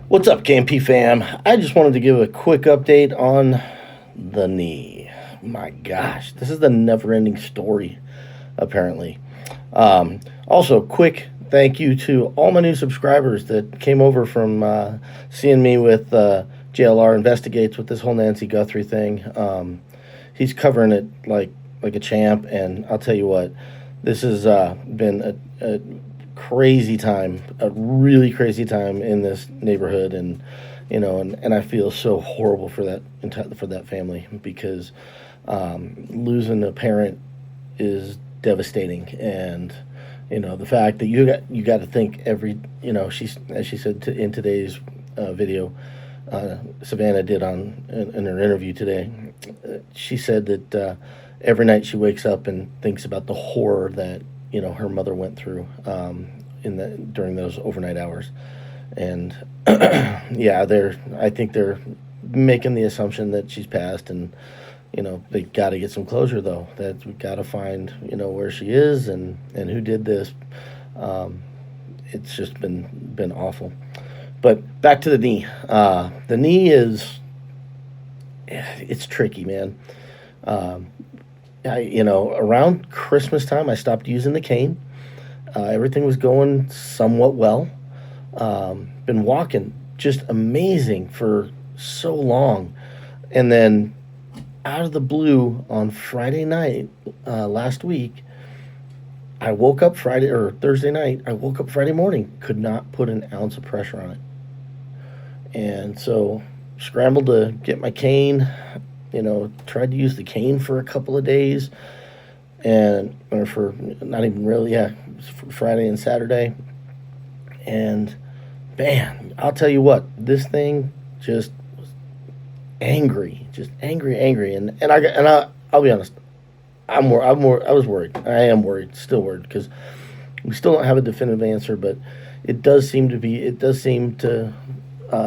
What's up, KMP fam? I just wanted to give a quick update on the knee. My gosh, this is the never ending story, apparently. Also, quick thank you to all my new subscribers that came over from seeing me with JLR Investigates with this whole Nancy Guthrie thing. He's covering it like a champ, and I'll tell you what, this has been a crazy time, a really crazy time in this neighborhood, and and I feel so horrible for that family because losing a parent is devastating, and the fact that you got to think every as she said in today's video, Savannah did in her interview today. She said that every night she wakes up and thinks about the horror that her mother went through during those overnight hours, and yeah, I think they're making the assumption that she's passed, and they got to get some closure though. That we got to find where she is and who did this. It's just been awful. But back to the knee. The knee it's tricky, man. Around Christmas time, I stopped using the cane. Everything was going somewhat well. Been walking just amazing for so long. And then out of the blue on Friday night last week, I woke up Thursday night. I woke up Friday morning, could not put an ounce of pressure on it. And so scrambled to get my cane, tried to use the cane for a couple of days, or for not even really, for Friday and Saturday. And man, I'll tell you what, this thing just was just angry. I'll be honest, I was worried. I am worried, still worried, because we still don't have a definitive answer, but it does seem to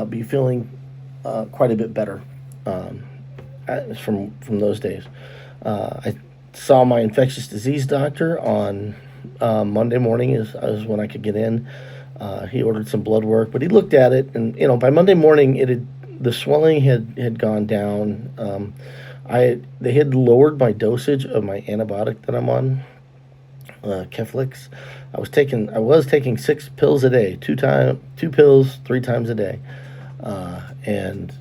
be feeling quite a bit better from those days. I saw my infectious disease doctor on Monday morning is when I could get in. He ordered some blood work, but he looked at it, and by Monday morning the swelling had gone down. They had lowered my dosage of my antibiotic that I'm on, Keflix. I was taking 6 pills a day, 2 pills 3 times a day, and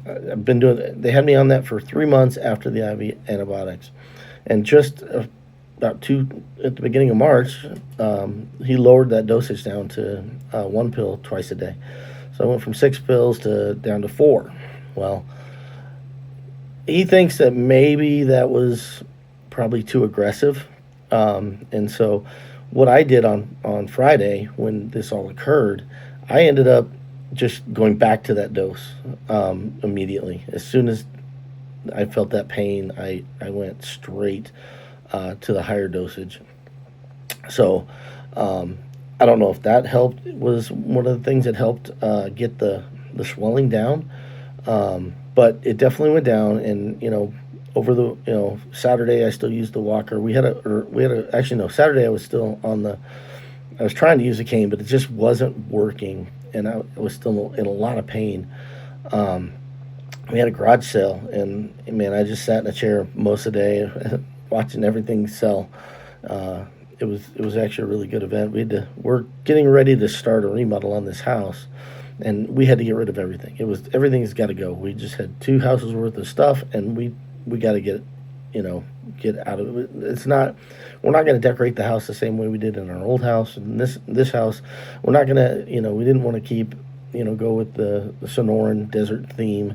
I've been doing. They had me on that for 3 months after the IV antibiotics, and just at the beginning of March, he lowered that dosage down to 1 pill twice a day. So I went from 6 pills down to 4. Well, he thinks that maybe that was probably too aggressive, and so what I did on Friday when this all occurred, I ended up just going back to that dose immediately. As soon as I felt that pain, I went straight to the higher dosage. So I don't know if that helped. It was one of the things that helped get the swelling down, but it definitely went down. And over the Saturday I still used the walker. Saturday I was still I was trying to use a cane, but it just wasn't working, and I was still in a lot of pain. We had a garage sale, and man, I just sat in a chair most of the day watching everything sell. It was actually a really good event. We're getting ready to start a remodel on this house, and we had to get rid of everything. Everything's got to go. We just had 2 houses worth of stuff, and we got to get out of it. We're not going to decorate the house the same way we did in our old house. And this house, we're not going to, we didn't want to keep, go with the Sonoran desert theme,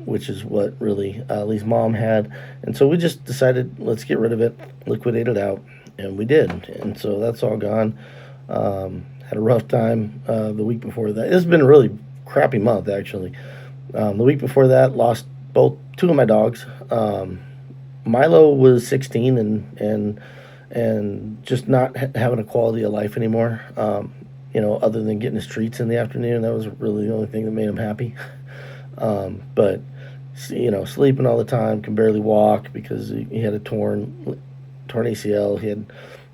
which is what really Lee's mom had. And so we just decided, let's get rid of it, liquidate it out, and we did. And so that's all gone. Had a rough time the week before that. It's been a really crappy month, actually. The week before that, lost 2 of my dogs. Milo was 16 and just not having a quality of life anymore. Other than getting his treats in the afternoon, that was really the only thing that made him happy. But sleeping all the time, can barely walk because he had a torn ACL. He had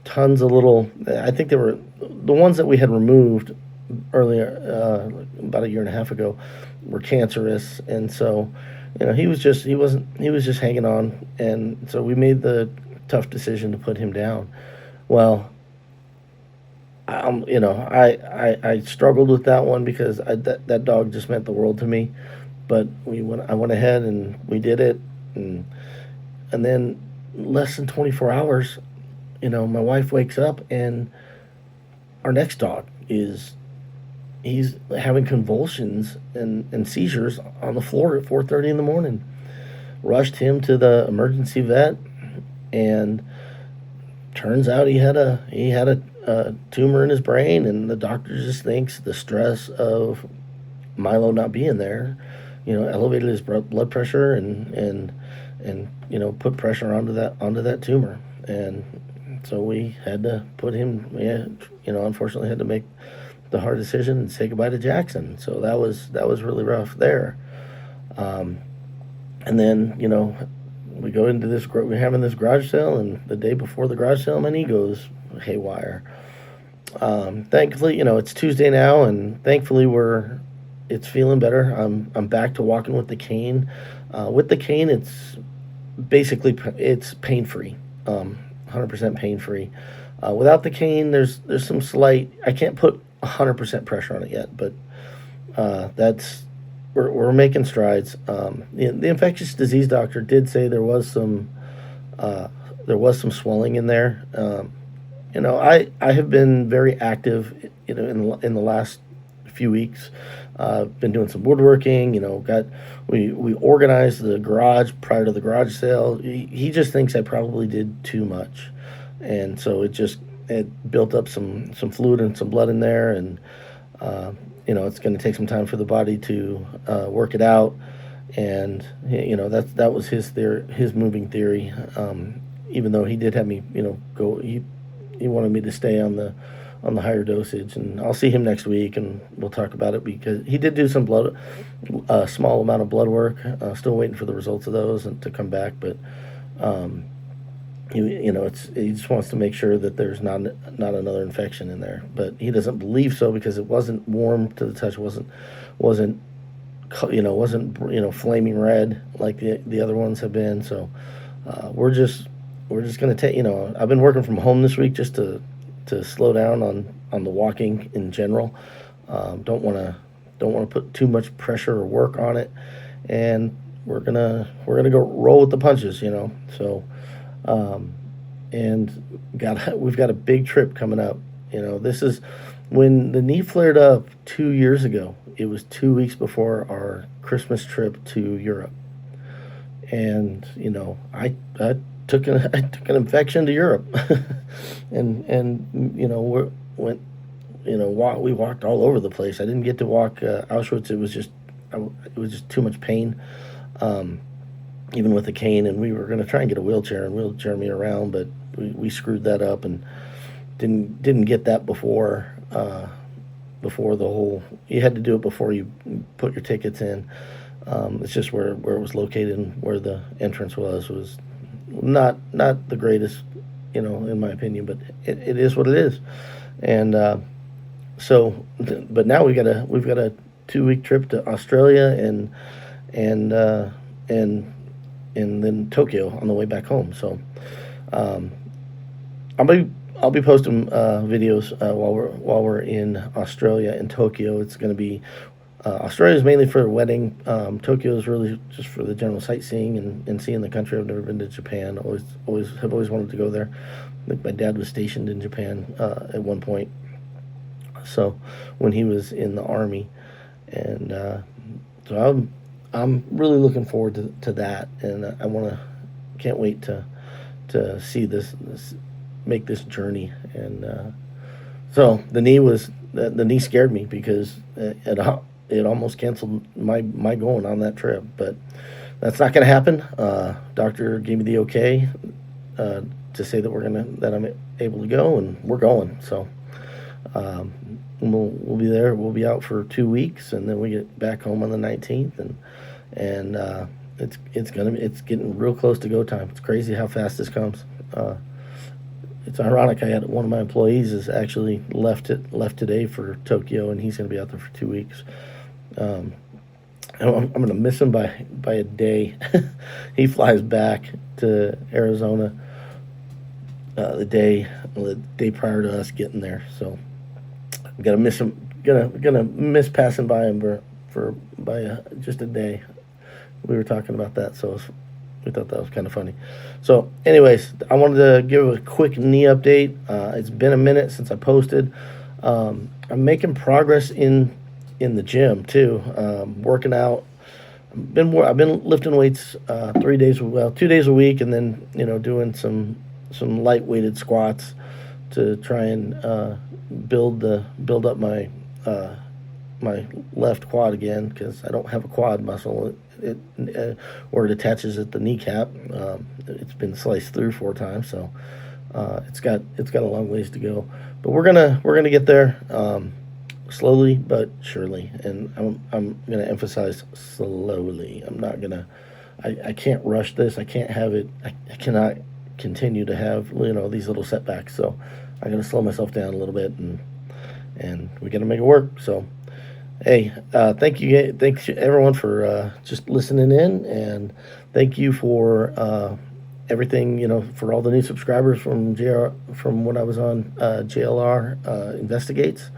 tons of little. I think they were the ones that we had removed earlier, about a year and a half ago, were cancerous, and so he was just hanging on, and so we made the tough decision to put him down. Well, I struggled with that one because that dog just meant the world to me. But I went ahead and we did it, and then less than 24 hours, my wife wakes up and our next dog he's having convulsions and seizures on the floor at 4:30 in the morning. Rushed him to the emergency vet, and turns out he had a tumor in his brain, and the doctor just thinks the stress of Milo not being there, elevated his blood pressure and put pressure onto that tumor, and so we had to put him. Unfortunately, had to make the hard decision and say goodbye to Jackson. So that was really rough there. Um, and then we go into this. We're having this garage sale, and the day before the garage sale, my knee goes haywire. Thankfully, it's Tuesday now, and thankfully it's feeling better. I'm back to walking with the cane. With the cane, it's pain free, 100% pain free. Without the cane, there's some slight. I can't put 100% pressure on it yet, but that's we're making strides. The infectious disease doctor did say there was some swelling in there. I have been very active, in the last few weeks. Been doing some woodworking. We organized the garage prior to the garage sale. He just thinks I probably did too much, and so it built up some fluid and some blood in there, and it's going to take some time for the body to work it out, and that was his moving theory. Even though he did have me, go, he wanted me to stay on the higher dosage, and I'll see him next week, and we'll talk about it because he did do some a small amount of blood work. Still waiting for the results of those and to come back, but he just wants to make sure that there's not another infection in there. But he doesn't believe so because it wasn't warm to the touch, wasn't flaming red like the other ones have been. So we're just gonna take. I've been working from home this week just to slow down on the walking in general. Don't want to put too much pressure or work on it, and we're gonna go roll with the punches. So. And we've got a big trip coming up. This is when the knee flared up 2 years ago. It was 2 weeks before our Christmas trip to Europe, and I took an infection to Europe, and we walked all over the place. I didn't get to walk Auschwitz. It was just too much pain. Even with a cane, and we were going to try and get a wheelchair and wheelchair me around, but we screwed that up and didn't get that before the whole. You had to do it before you put your tickets in. It's just where it was located and where the entrance was not the greatest, in my opinion, but it is what it is. And but now we've got a 2 week trip to Australia and then Tokyo on the way back home. So I'll be posting videos while we're in Australia and Tokyo. It's going to be Australia is mainly for a wedding. Tokyo is really just for the general sightseeing and seeing the country. I've never been to Japan. Have always wanted to go there. I think my dad was stationed in Japan at one point. So when he was in the army, and so I'm really looking forward to that, and can't wait to see this make this journey. And so the knee scared me because it almost canceled my going on that trip, but that's not going to happen. Doctor gave me the okay to say that I'm able to go, and we're going. So we'll be there. We'll be out for 2 weeks, and then we get back home on the 19th, and it's getting real close to go time. It's crazy how fast this comes. it's ironic. I had one of my employees is actually left today for Tokyo, and he's going to be out there for 2 weeks. Um, I'm going to miss him by a day. He flies back to Arizona the day prior to us getting there. So I'm gonna miss him. Gonna miss passing by him by just a day. We were talking about that, so we thought that was kind of funny. So, anyways, I wanted to give a quick knee update. It's been a minute since I posted. I'm making progress in the gym too. Working out. I've been lifting weights 2 days a week, and then doing some light weighted squats to try and build up my my left quad again, because I don't have a quad muscle. Where it attaches at the kneecap. It's been sliced through 4 times, so it's got a long ways to go. But we're gonna get there, slowly but surely. And I'm gonna emphasize slowly. I'm not gonna. I can't rush this. I can't have it. I cannot continue to have these little setbacks. So I gotta slow myself down a little bit, and we gotta make it work. So. Hey, thanks everyone for just listening in, and thank you for everything, for all the new subscribers from when I was on JLR Investigates.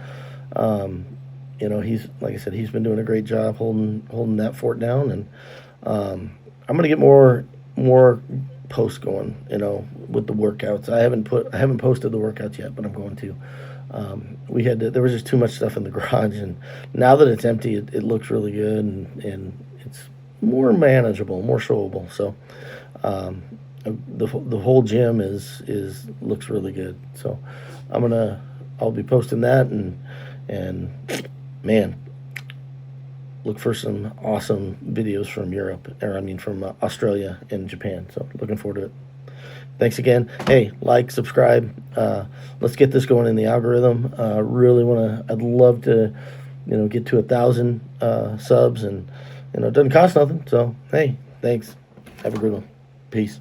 He's, like I said, he's been doing a great job holding that fort down, and I'm gonna get more posts going, with the workouts. I haven't posted the workouts yet, but I'm going to. There was just too much stuff in the garage, and now that it's empty, it looks really good, and it's more manageable, more showable. So, the whole gym looks really good. So, I'll be posting that, and man, look for some awesome videos from from Australia and Japan. So, looking forward to it. Thanks again. Hey, subscribe. Let's get this going in the algorithm. I'd love to, get to 1,000 subs, and it doesn't cost nothing. So, hey, thanks. Have a good one. Peace.